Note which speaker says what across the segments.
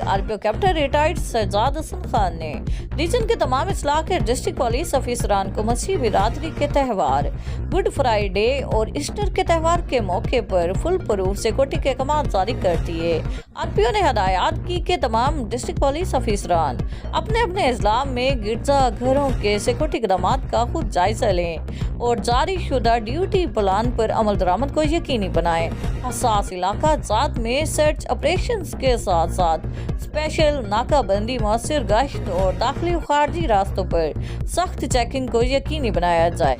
Speaker 1: RPO captain retired Sajjad Hasan Khan ने region के तमाम अजला के डिस्ट्रिक्ट पुलिस अफसरान को मसीह बिरादरी के त्यौहार गुड फ्राइडे और ईस्टर के त्यौहार के मौके पर फुल प्रूफ सिक्योरिटी के अहकाम जारी कर दिए। RPO ने हदायत की कि तमाम डिस्ट्रिक्ट पुलिस अफसरान अपने अपने अजला में गिरजा घरों के सिक्योरिटी इक़दाम का खुद जायजा लें और जारी शुदा ड्यूटी प्लान पर अमल दरामद को यकीनी बनाएं। हसास इलाका जात में सर्च ऑपरेशंस के साथ साथ स्पेशल नाकाबंदी, मौसर गश्त और दाखिली और खारजी रास्तों पर सख्त चेकिंग को यकीनी बनाया जाए।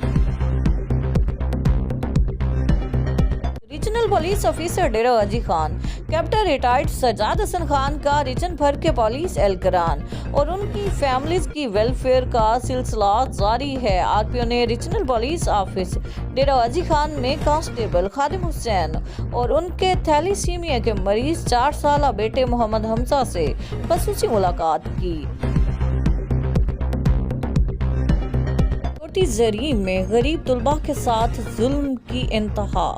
Speaker 1: रीजनल पुलिस ऑफिसर डेरा गाजी खान, कैप्टन रिटायर्ड सज्जाद हसन खान का रीजन भर के पुलिस एहलकारान और उनकी फैमिलीज की वेलफेयर का सिलसिला जारी है। RPO ने रीजनल पुलिस ऑफिस डेरा गाजी खान में कांस्टेबल खादिम हुसैन और उनके थैलीसीमिया के मरीज 4 साल बेटे मोहम्मद हमजा से खसूसी मुलाकात की। छोटी जरीन में गरीब तुलबा के साथ जुल्म की इंतहा।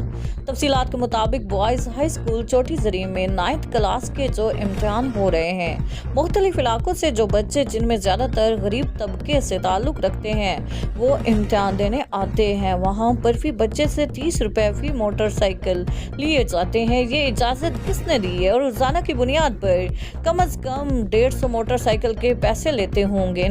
Speaker 1: तफसीलात के मुताबिक बॉयज़ हाई स्कूल छोटी जरीन में 9th क्लास के जो इम्तिहान हो रहे हैं, मुख्तलिफ इलाकों से जो बच्चे जिनमें ज़्यादातर गरीब तबके से ताल्लुक़ रखते हैं वो इम्तिहान देने आते हैं, वहाँ पर भी बच्चे से 30 रुपये फी मोटरसाइकिल लिए जाते हैं। ये इजाज़त किसने दी है और रोज़ाना की बुनियाद पर कम अज़ कम 150 मोटरसाइकिल के पैसे लेते होंगे।